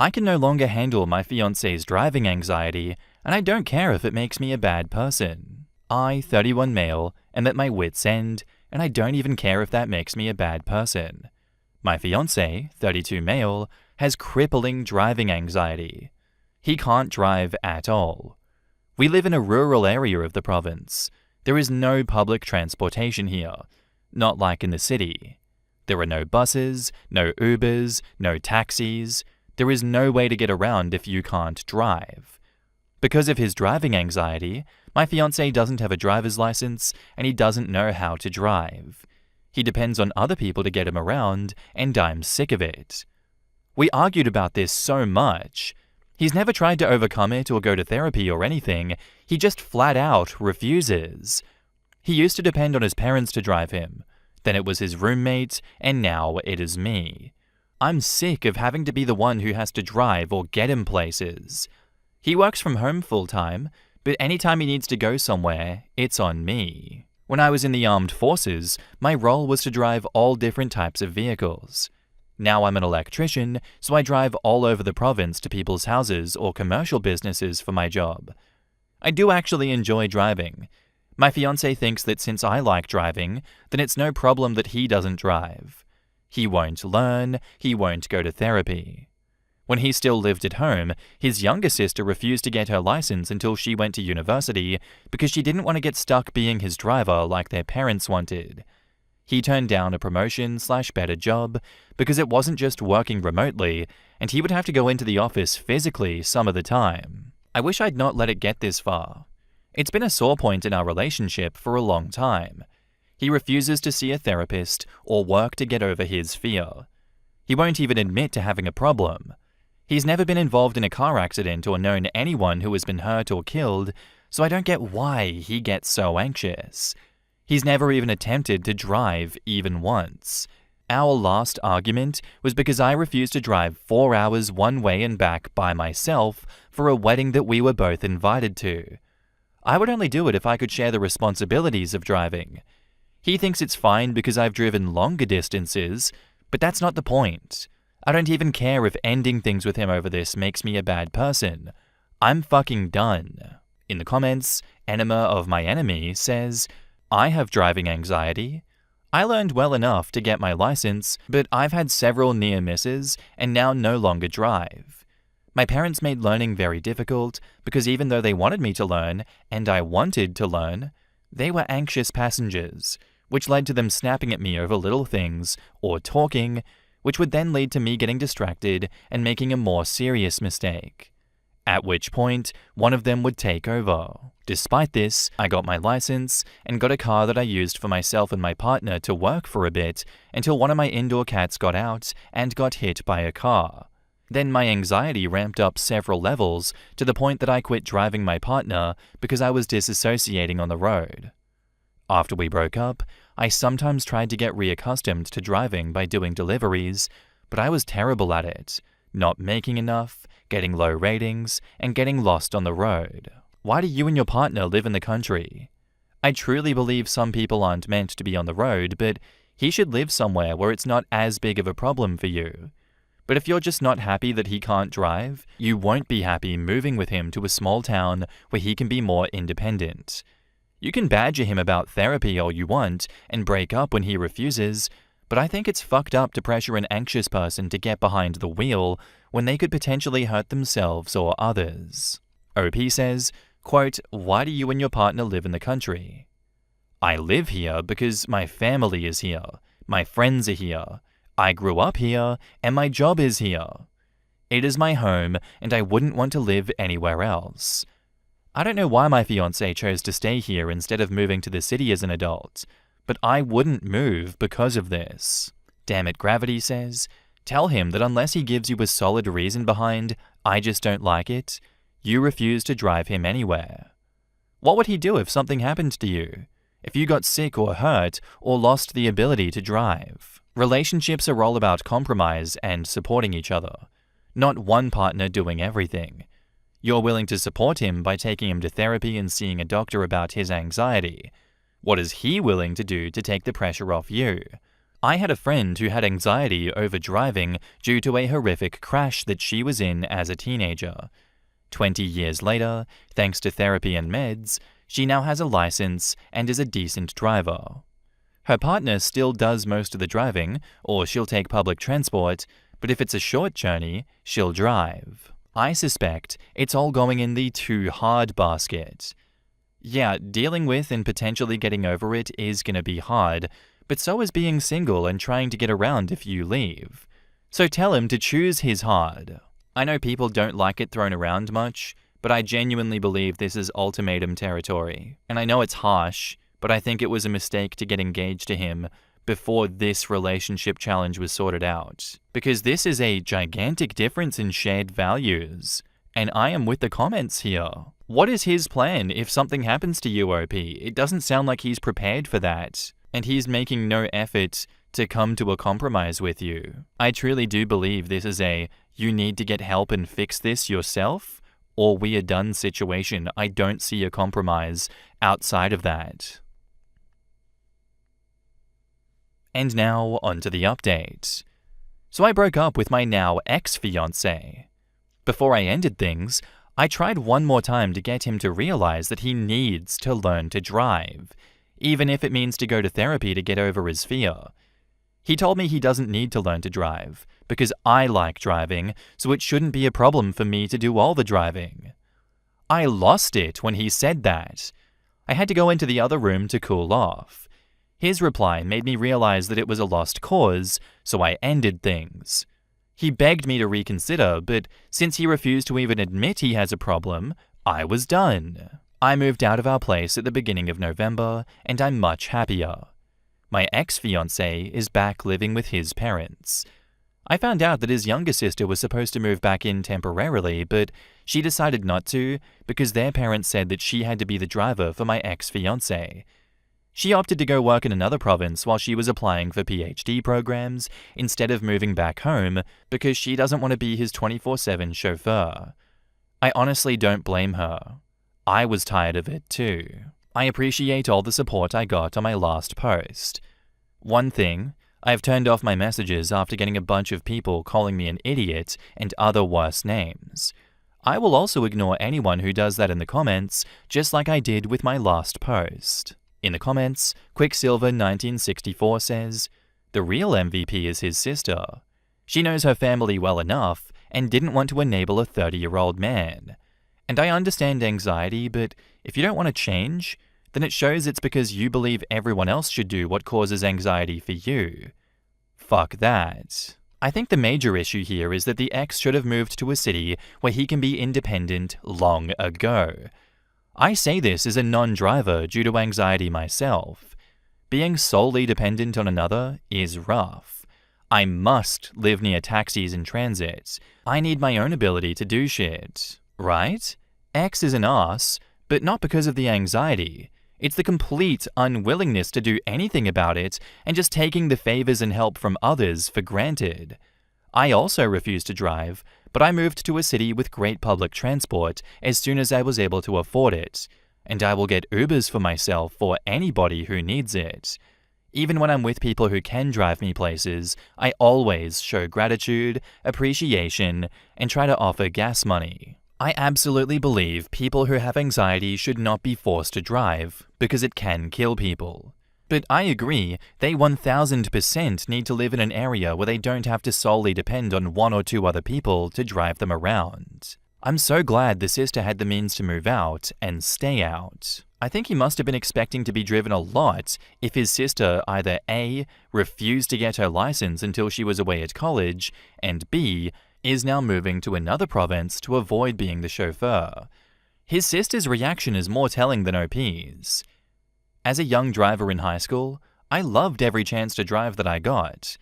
I can no longer handle my fiancé's driving anxiety, and I don't care if it makes me a bad person. I, 31 male, am at my wit's end, and I don't even care if that makes me a bad person. My fiancé, 32 male, has crippling driving anxiety. He can't drive at all. We live in a rural area of the province. There is no public transportation here, not like in the city. There are no buses, no Ubers, no taxis. There is no way to get around if you can't drive. Because of his driving anxiety, my fiancé doesn't have a driver's license and he doesn't know how to drive. He depends on other people to get him around, and I'm sick of it. We argued about this so much. He's never tried to overcome it or go to therapy or anything. He just flat out refuses. He used to depend on his parents to drive him. Then it was his roommate, and now it is me. I'm sick of having to be the one who has to drive or get him places. He works from home full-time, but anytime he needs to go somewhere, it's on me. When I was in the armed forces, my role was to drive all different types of vehicles. Now I'm an electrician, so I drive all over the province to people's houses or commercial businesses for my job. I do actually enjoy driving. My fiancé thinks that since I like driving, then it's no problem that he doesn't drive. He won't learn, he won't go to therapy. When he still lived at home, his younger sister refused to get her license until she went to university because she didn't want to get stuck being his driver like their parents wanted. He turned down a promotion/better job because it wasn't just working remotely, and he would have to go into the office physically some of the time. I wish I'd not let it get this far. It's been a sore point in our relationship for a long time. He refuses to see a therapist or work to get over his fear. He won't even admit to having a problem. He's never been involved in a car accident or known anyone who has been hurt or killed, so I don't get why he gets so anxious. He's never even attempted to drive even once. Our last argument was because I refused to drive 4 hours one way and back by myself for a wedding that we were both invited to. I would only do it if I could share the responsibilities of driving. He thinks it's fine because I've driven longer distances, but that's not the point. I don't even care if ending things with him over this makes me a bad person. I'm fucking done. In the comments, Enema of my enemy says, I have driving anxiety. I learned well enough to get my license, but I've had several near misses and now no longer drive. My parents made learning very difficult because even though they wanted me to learn, and I wanted to learn, they were anxious passengers, which led to them snapping at me over little things or talking, which would then lead to me getting distracted and making a more serious mistake. At which point, one of them would take over. Despite this, I got my license and got a car that I used for myself and my partner to work for a bit until one of my indoor cats got out and got hit by a car. Then my anxiety ramped up several levels to the point that I quit driving my partner because I was disassociating on the road. After we broke up, I sometimes tried to get reaccustomed to driving by doing deliveries, but I was terrible at it, not making enough, getting low ratings, and getting lost on the road. Why do you and your partner live in the country? I truly believe some people aren't meant to be on the road, but he should live somewhere where it's not as big of a problem for you. But if you're just not happy that he can't drive, you won't be happy moving with him to a small town where he can be more independent. You can badger him about therapy all you want and break up when he refuses, but I think it's fucked up to pressure an anxious person to get behind the wheel when they could potentially hurt themselves or others. OP says, quote, why do you and your partner live in the country? I live here because my family is here, my friends are here, I grew up here, and my job is here. It is my home, and I wouldn't want to live anywhere else. I don't know why my fiancé chose to stay here instead of moving to the city as an adult, but I wouldn't move because of this. Damn it, Gravity says, tell him that unless he gives you a solid reason behind, I just don't like it, you refuse to drive him anywhere. What would he do if something happened to you? If you got sick or hurt or lost the ability to drive? Relationships are all about compromise and supporting each other, not one partner doing everything. You're willing to support him by taking him to therapy and seeing a doctor about his anxiety. What is he willing to do to take the pressure off you? I had a friend who had anxiety over driving due to a horrific crash that she was in as a teenager. 20 years later, thanks to therapy and meds, she now has a license and is a decent driver. Her partner still does most of the driving, or she'll take public transport, but if it's a short journey, she'll drive. I suspect it's all going in the too hard basket. Yeah, dealing with and potentially getting over it is gonna be hard, but so is being single and trying to get around if you leave. So tell him to choose his hard. I know people don't like it thrown around much, but I genuinely believe this is ultimatum territory. And I know it's harsh, but I think it was a mistake to get engaged to him before this relationship challenge was sorted out. Because this is a gigantic difference in shared values. And I am with the comments here. What is his plan if something happens to you, OP? It doesn't sound like he's prepared for that. And he's making no effort to come to a compromise with you. I truly do believe this is a you need to get help and fix this yourself, or we are done situation. I don't see a compromise outside of that. And now, onto the update. So I broke up with my now ex-fiancé. Before I ended things, I tried one more time to get him to realize that he needs to learn to drive, even if it means to go to therapy to get over his fear. He told me he doesn't need to learn to drive, because I like driving, so it shouldn't be a problem for me to do all the driving. I lost it when he said that. I had to go into the other room to cool off. His reply made me realize that it was a lost cause, so I ended things. He begged me to reconsider, but since he refused to even admit he has a problem, I was done. I moved out of our place at the beginning of November, and I'm much happier. My ex-fiancé is back living with his parents. I found out that his younger sister was supposed to move back in temporarily, but she decided not to because their parents said that she had to be the driver for my ex-fiancé. She opted to go work in another province while she was applying for PhD programs instead of moving back home because she doesn't want to be his 24/7 chauffeur. I honestly don't blame her. I was tired of it too. I appreciate all the support I got on my last post. One thing, I've turned off my messages after getting a bunch of people calling me an idiot and other worse names. I will also ignore anyone who does that in the comments, just like I did with my last post. In the comments, Quicksilver1964 says, "The real MVP is his sister. She knows her family well enough and didn't want to enable a 30-year-old man. And I understand anxiety, but if you don't want to change, then it shows it's because you believe everyone else should do what causes anxiety for you. Fuck that." I think the major issue here is that the ex should have moved to a city where he can be independent long ago. I say this as a non-driver due to anxiety myself. Being solely dependent on another is rough. I must live near taxis and transits. I need my own ability to do shit. Right? X is an ass, but not because of the anxiety. It's the complete unwillingness to do anything about it and just taking the favors and help from others for granted. I also refuse to drive, but I moved to a city with great public transport as soon as I was able to afford it, and I will get Ubers for myself or anybody who needs it. Even when I'm with people who can drive me places, I always show gratitude, appreciation, and try to offer gas money. I absolutely believe people who have anxiety should not be forced to drive, because it can kill people. But I agree, they 1000% need to live in an area where they don't have to solely depend on one or two other people to drive them around. I'm so glad the sister had the means to move out and stay out. I think he must have been expecting to be driven a lot if his sister either A, refused to get her license until she was away at college, and B, is now moving to another province to avoid being the chauffeur. His sister's reaction is more telling than OP's. As a young driver in high school, I loved every chance to drive that I got.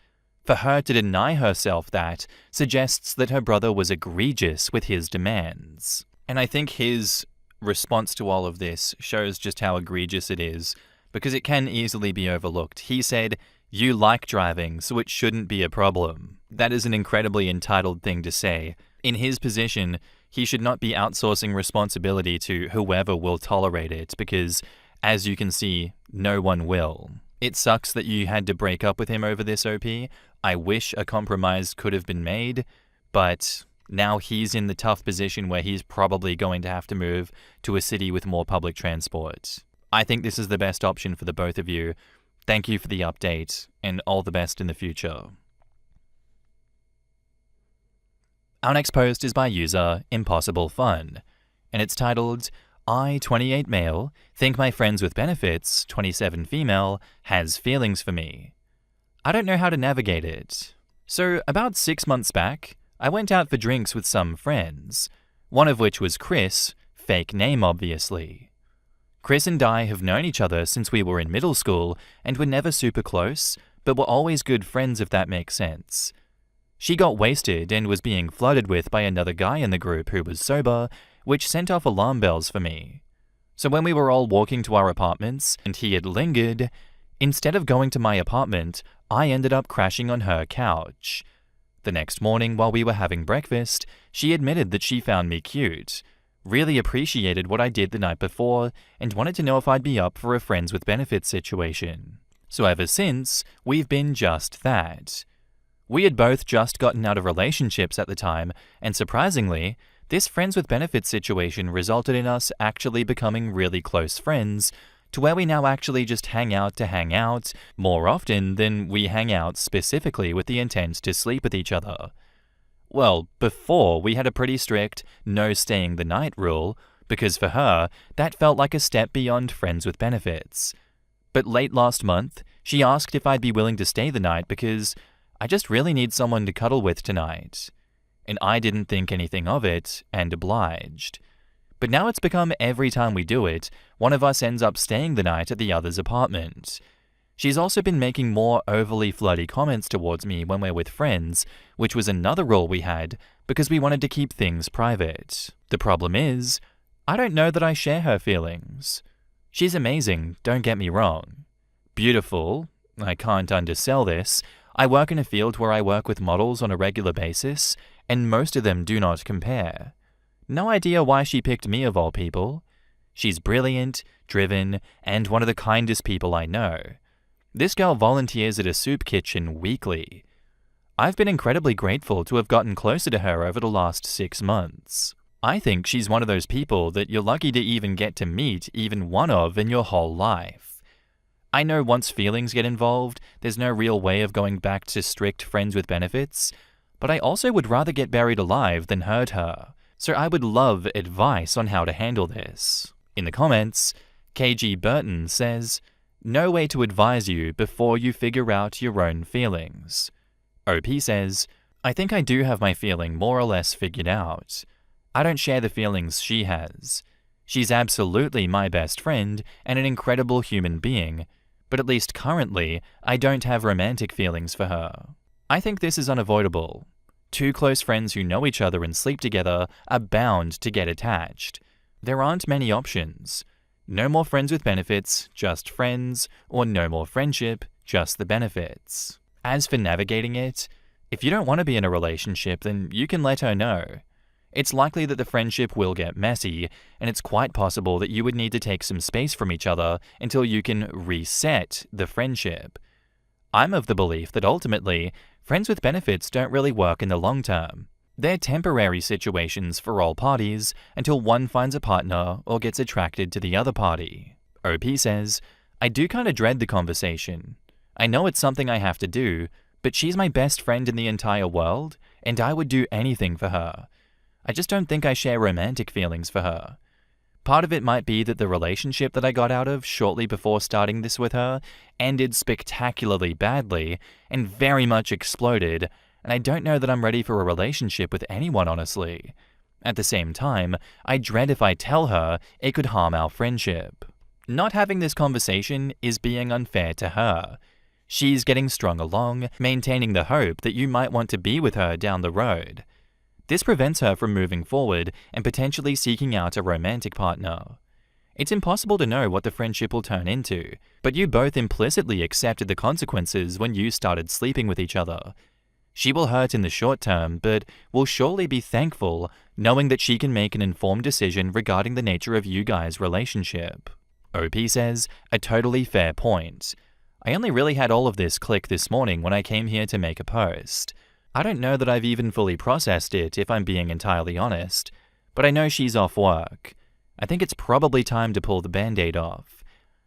For her to deny herself that suggests that her brother was egregious with his demands. And I think his response to all of this shows just how egregious it is, because it can easily be overlooked. He said, "You like driving, so it shouldn't be a problem." That is an incredibly entitled thing to say. In his position, he should not be outsourcing responsibility to whoever will tolerate it, because, as you can see, no one will. It sucks that you had to break up with him over this, OP. I wish a compromise could have been made, but now he's in the tough position where he's probably going to have to move to a city with more public transport. I think this is the best option for the both of you. Thank you for the update, and all the best in the future. Our next post is by user Impossible Fun, and it's titled, I, 28 male, think my friends with benefits, 27 female, has feelings for me. I don't know how to navigate it. So, about 6 months back, I went out for drinks with some friends, one of which was Chris, fake name obviously. Chris and I have known each other since we were in middle school and were never super close, but were always good friends if that makes sense. She got wasted and was being flirted with by another guy in the group who was sober, which sent off alarm bells for me. So when we were all walking to our apartments and he had lingered, instead of going to my apartment, I ended up crashing on her couch. The next morning while we were having breakfast, she admitted that she found me cute, really appreciated what I did the night before, and wanted to know if I'd be up for a friends with benefits situation. So ever since, we've been just that. We had both just gotten out of relationships at the time, and surprisingly, this friends with benefits situation resulted in us actually becoming really close friends, to where we now actually just hang out to hang out more often than we hang out specifically with the intent to sleep with each other. Well, before we had a pretty strict no staying the night rule, because for her, that felt like a step beyond friends with benefits. But late last month, she asked if I'd be willing to stay the night because I just really need someone to cuddle with tonight. And I didn't think anything of it, and obliged. But now it's become every time we do it, one of us ends up staying the night at the other's apartment. She's also been making more overly flirty comments towards me when we're with friends, which was another rule we had because we wanted to keep things private. The problem is, I don't know that I share her feelings. She's amazing, don't get me wrong. Beautiful, I can't undersell this. I work in a field where I work with models on a regular basis, and most of them do not compare. No idea why she picked me of all people. She's brilliant, driven, and one of the kindest people I know. This girl volunteers at a soup kitchen weekly. I've been incredibly grateful to have gotten closer to her over the last 6 months. I think she's one of those people that you're lucky to even get to meet even one of in your whole life. I know once feelings get involved, there's no real way of going back to strict friends with benefits, but I also would rather get buried alive than hurt her, so I would love advice on how to handle this. In the comments, KG Burton says, no way to advise you before you figure out your own feelings. OP says, I think I do have my feeling more or less figured out. I don't share the feelings she has. She's absolutely my best friend and an incredible human being, but at least currently, I don't have romantic feelings for her. I think this is unavoidable. Two close friends who know each other and sleep together are bound to get attached. There aren't many options. No more friends with benefits, just friends, or no more friendship, just the benefits. As for navigating it, if you don't want to be in a relationship, then you can let her know. It's likely that the friendship will get messy, and it's quite possible that you would need to take some space from each other until you can reset the friendship. I'm of the belief that ultimately, friends with benefits don't really work in the long term. They're temporary situations for all parties until one finds a partner or gets attracted to the other party. OP says, I do kind of dread the conversation. I know it's something I have to do, but she's my best friend in the entire world, and I would do anything for her. I just don't think I share romantic feelings for her. Part of it might be that the relationship that I got out of shortly before starting this with her ended spectacularly badly and very much exploded, and I don't know that I'm ready for a relationship with anyone, honestly. At the same time, I dread if I tell her, it could harm our friendship. Not having this conversation is being unfair to her. She's getting strung along, maintaining the hope that you might want to be with her down the road. This prevents her from moving forward and potentially seeking out a romantic partner. It's impossible to know what the friendship will turn into, but you both implicitly accepted the consequences when you started sleeping with each other. She will hurt in the short term, but will surely be thankful knowing that she can make an informed decision regarding the nature of you guys' relationship. OP says, a totally fair point. I only really had all of this click this morning when I came here to make a post. I don't know that I've even fully processed it, if I'm being entirely honest, but I know she's off work. I think it's probably time to pull the band-aid off.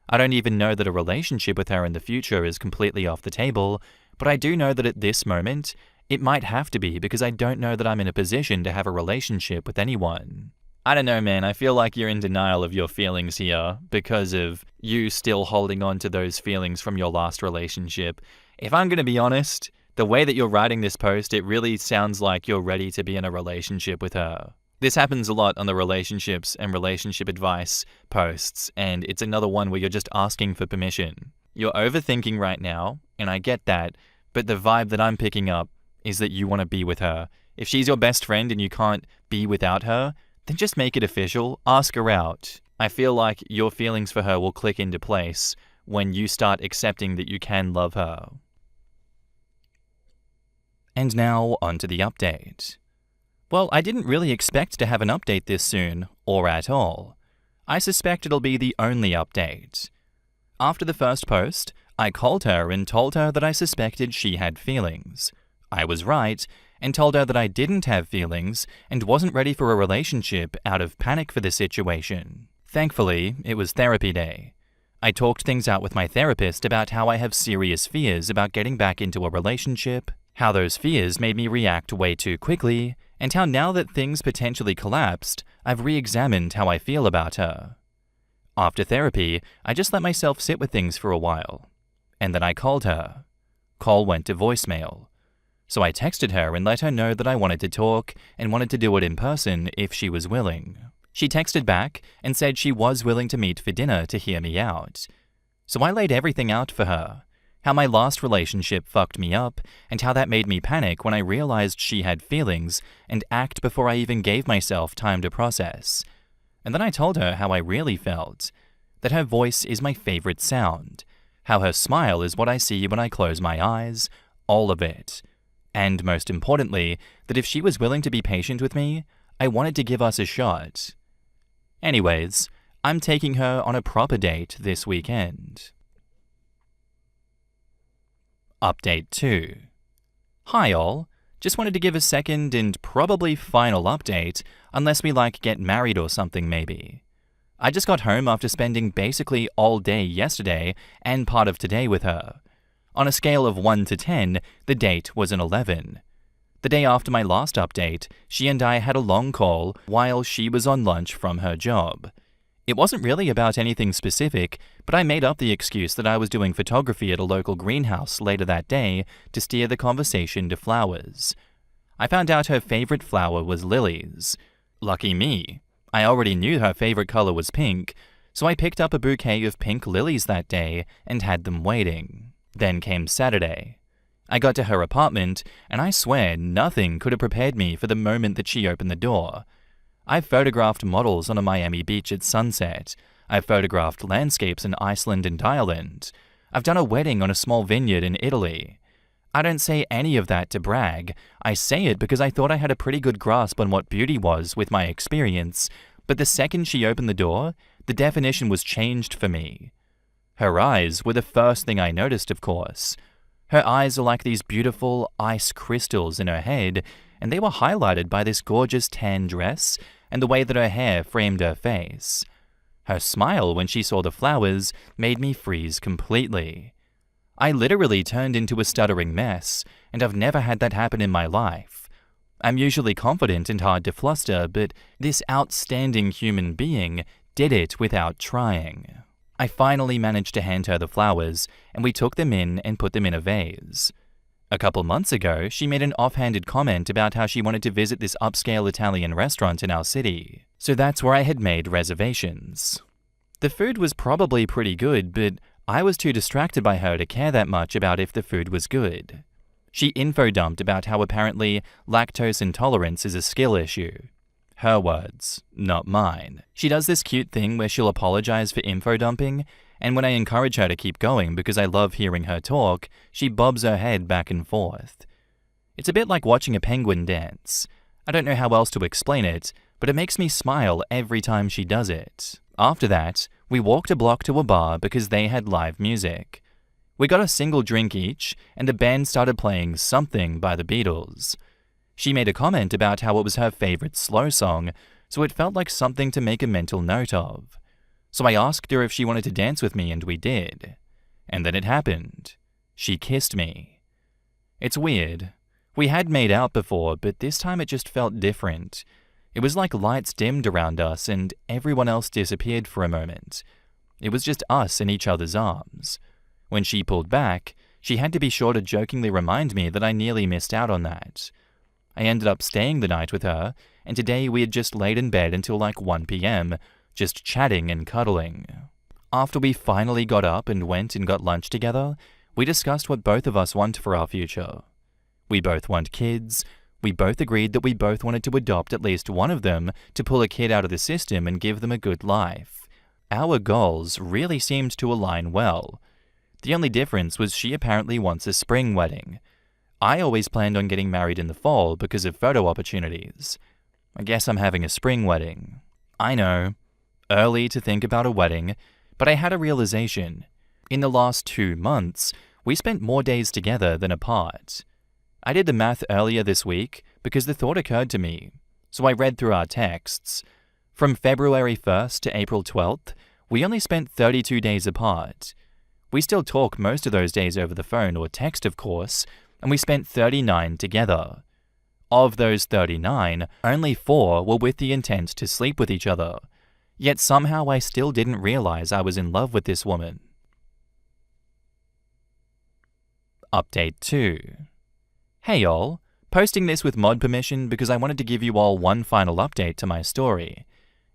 I don't even know that a relationship with her in the future is completely off the table, but I do know that at this moment, it might have to be because I don't know that I'm in a position to have a relationship with anyone. I don't know, man. I feel like you're in denial of your feelings here because of you still holding on to those feelings from your last relationship. If I'm going to be honest, the way that you're writing this post, it really sounds like you're ready to be in a relationship with her. This happens a lot on the relationships and relationship advice posts, and it's another one where you're just asking for permission. You're overthinking right now, and I get that, but the vibe that I'm picking up is that you want to be with her. If she's your best friend and you can't be without her, then just make it official, ask her out. I feel like your feelings for her will click into place when you start accepting that you can love her. And now, onto the update. Well, I didn't really expect to have an update this soon, or at all. I suspect it'll be the only update. After the first post, I called her and told her that I suspected she had feelings. I was right, and told her that I didn't have feelings and wasn't ready for a relationship out of panic for the situation. Thankfully, it was therapy day. I talked things out with my therapist about how I have serious fears about getting back into a relationship, how those fears made me react way too quickly, and how now that things potentially collapsed, I've re-examined how I feel about her. After therapy, I just let myself sit with things for a while. And then I called her. Call went to voicemail. So I texted her and let her know that I wanted to talk and wanted to do it in person if she was willing. She texted back and said she was willing to meet for dinner to hear me out. So I laid everything out for her. How my last relationship fucked me up, and how that made me panic when I realized she had feelings and act before I even gave myself time to process. And then I told her how I really felt. That her voice is my favorite sound. How her smile is what I see when I close my eyes. All of it. And most importantly, that if she was willing to be patient with me, I wanted to give us a shot. Anyways, I'm taking her on a proper date this weekend. Update 2. Hi all, just wanted to give a second and probably final update, unless we get married or something maybe. I just got home after spending basically all day yesterday and part of today with her. On a scale of 1 to 10, the date was an 11. The day after my last update, she and I had a long call while she was on lunch from her job. It wasn't really about anything specific, but I made up the excuse that I was doing photography at a local greenhouse later that day to steer the conversation to flowers. I found out her favorite flower was lilies. Lucky me. I already knew her favorite color was pink, so I picked up a bouquet of pink lilies that day and had them waiting. Then came Saturday. I got to her apartment, and I swear nothing could have prepared me for the moment that she opened the door. I've photographed models on a Miami beach at sunset. I've photographed landscapes in Iceland and Ireland. I've done a wedding on a small vineyard in Italy. I don't say any of that to brag. I say it because I thought I had a pretty good grasp on what beauty was with my experience, but the second she opened the door, the definition was changed for me. Her eyes were the first thing I noticed, of course. Her eyes are like these beautiful ice crystals in her head, and they were highlighted by this gorgeous tan dress and the way that her hair framed her face. Her smile when she saw the flowers made me freeze completely. I literally turned into a stuttering mess, and I've never had that happen in my life. I'm usually confident and hard to fluster, but this outstanding human being did it without trying. I finally managed to hand her the flowers, and we took them in and put them in a vase. A couple months ago, she made an offhanded comment about how she wanted to visit this upscale Italian restaurant in our city, so that's where I had made reservations. The food was probably pretty good, but I was too distracted by her to care that much about if the food was good. She info-dumped about how apparently lactose intolerance is a skill issue. Her words, not mine. She does this cute thing where she'll apologize for info-dumping, and when I encourage her to keep going because I love hearing her talk, she bobs her head back and forth. It's a bit like watching a penguin dance. I don't know how else to explain it, but it makes me smile every time she does it. After that, we walked a block to a bar because they had live music. We got a single drink each, and the band started playing Something by the Beatles. She made a comment about how it was her favorite slow song, so it felt like something to make a mental note of. So I asked her if she wanted to dance with me, and we did. And then it happened. She kissed me. It's weird. We had made out before, but this time it just felt different. It was like lights dimmed around us and everyone else disappeared for a moment. It was just us in each other's arms. When she pulled back, she had to be sure to jokingly remind me that I nearly missed out on that. I ended up staying the night with her, and today we had just laid in bed until like 1 p.m., just chatting and cuddling. After we finally got up and went and got lunch together, we discussed what both of us want for our future. We both want kids. We both agreed that we both wanted to adopt at least one of them to pull a kid out of the system and give them a good life. Our goals really seemed to align well. The only difference was she apparently wants a spring wedding. I always planned on getting married in the fall because of photo opportunities. I guess I'm having a spring wedding. I know, early to think about a wedding, but I had a realization. In the last 2 months, we spent more days together than apart. I did the math earlier this week because the thought occurred to me, so I read through our texts. From February 1st to April 12th, we only spent 32 days apart. We still talk most of those days over the phone or text, of course, and we spent 39 together. Of those 39, only 4 were with the intent to sleep with each other, yet somehow I still didn't realize I was in love with this woman. Update 2. Hey y'all, posting this with mod permission because I wanted to give you all one final update to my story.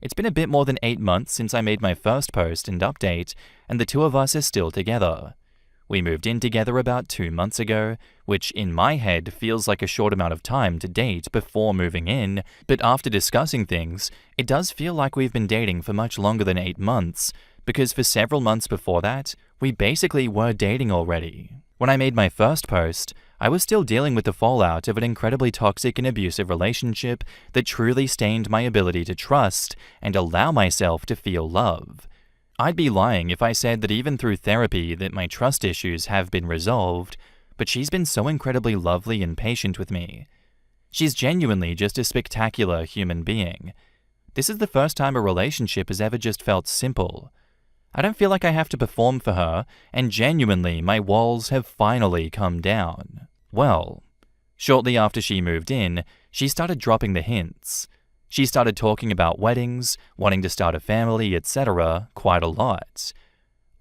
It's been a bit more than 8 months since I made my first post and update, and the two of us are still together. We moved in together about 2 months ago, which in my head feels like a short amount of time to date before moving in, but after discussing things, it does feel like we've been dating for much longer than 8 months, because for several months before that, we basically were dating already. When I made my first post, I was still dealing with the fallout of an incredibly toxic and abusive relationship that truly stained my ability to trust and allow myself to feel love. I'd be lying if I said that even through therapy that my trust issues have been resolved, but she's been so incredibly lovely and patient with me. She's genuinely just a spectacular human being. This is the first time a relationship has ever just felt simple. I don't feel like I have to perform for her, and genuinely my walls have finally come down. Well, shortly after she moved in, she started dropping the hints. She started talking about weddings, wanting to start a family, etc. quite a lot.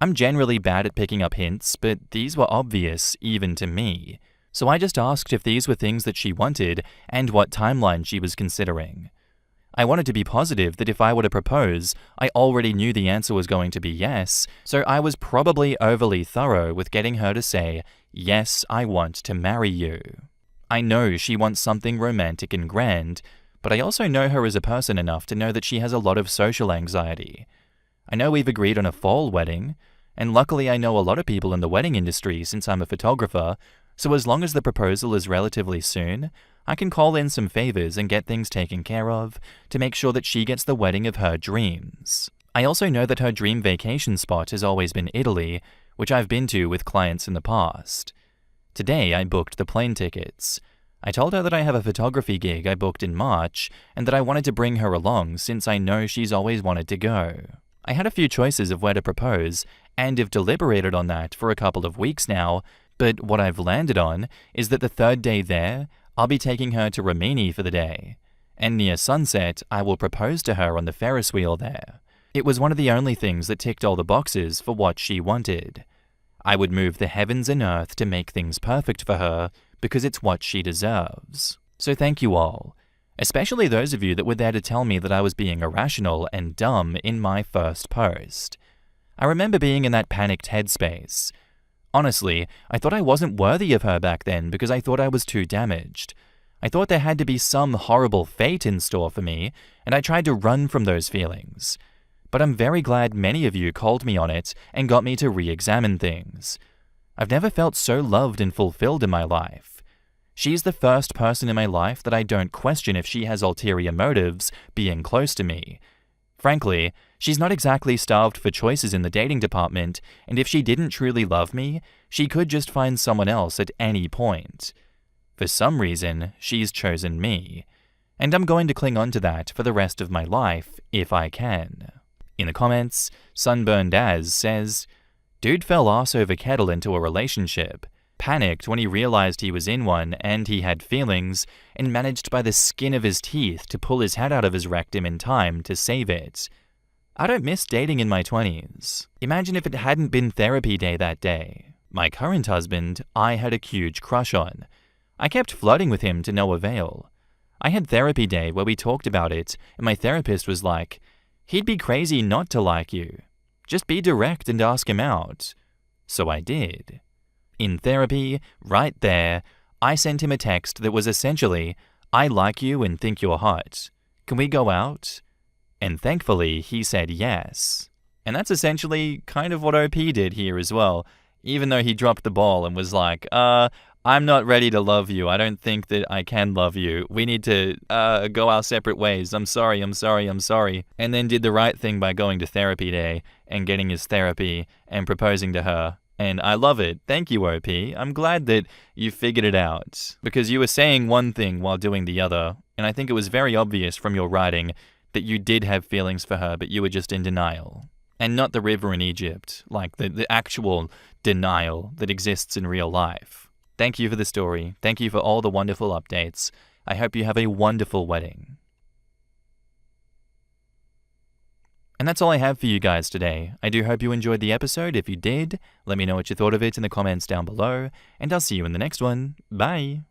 I'm generally bad at picking up hints, but these were obvious even to me. So I just asked if these were things that she wanted and what timeline she was considering. I wanted to be positive that if I were to propose, I already knew the answer was going to be yes, so I was probably overly thorough with getting her to say, "Yes, I want to marry you." I know she wants something romantic and grand, but I also know her as a person enough to know that she has a lot of social anxiety. I know we've agreed on a fall wedding, and luckily I know a lot of people in the wedding industry since I'm a photographer, so as long as the proposal is relatively soon, I can call in some favors and get things taken care of to make sure that she gets the wedding of her dreams. I also know that her dream vacation spot has always been Italy, which I've been to with clients in the past. Today I booked the plane tickets. I told her that I have a photography gig I booked in March and that I wanted to bring her along since I know she's always wanted to go. I had a few choices of where to propose and have deliberated on that for a couple of weeks now, but what I've landed on is that the third day there, I'll be taking her to Rimini for the day, and near sunset, I will propose to her on the Ferris wheel there. It was one of the only things that ticked all the boxes for what she wanted. I would move the heavens and earth to make things perfect for her because it's what she deserves. So thank you all, especially those of you that were there to tell me that I was being irrational and dumb in my first post. I remember being in that panicked headspace. Honestly, I thought I wasn't worthy of her back then because I thought I was too damaged. I thought there had to be some horrible fate in store for me, and I tried to run from those feelings. But I'm very glad many of you called me on it and got me to re-examine things. I've never felt so loved and fulfilled in my life. She's the first person in my life that I don't question if she has ulterior motives being close to me. Frankly, she's not exactly starved for choices in the dating department, and if she didn't truly love me, she could just find someone else at any point. For some reason, she's chosen me, and I'm going to cling on to that for the rest of my life if I can. In the comments, Sunburned As says, "Dude fell ass over kettle into a relationship, panicked when he realized he was in one and he had feelings, and managed by the skin of his teeth to pull his head out of his rectum in time to save it. I don't miss dating in my 20s. Imagine if it hadn't been therapy day that day. My current husband, I had a huge crush on. I kept flirting with him to no avail. I had therapy day where we talked about it, and my therapist was like, he'd be crazy not to like you. Just be direct and ask him out. So I did. In therapy, right there, I sent him a text that was essentially, I like you and think you're hot. Can we go out? And thankfully, he said yes. And that's essentially kind of what OP did here as well, even though he dropped the ball and was like, I'm not ready to love you. I don't think that I can love you. We need to go our separate ways. I'm sorry. And then did the right thing by going to therapy day and getting his therapy and proposing to her. And I love it. Thank you, OP. I'm glad that you figured it out. Because you were saying one thing while doing the other, and I think it was very obvious from your writing that you did have feelings for her, but you were just in denial. And not the river in Egypt, like the actual denial that exists in real life. Thank you for the story. Thank you for all the wonderful updates. I hope you have a wonderful wedding. And that's all I have for you guys today. I do hope you enjoyed the episode. If you did, let me know what you thought of it in the comments down below, and I'll see you in the next one. Bye!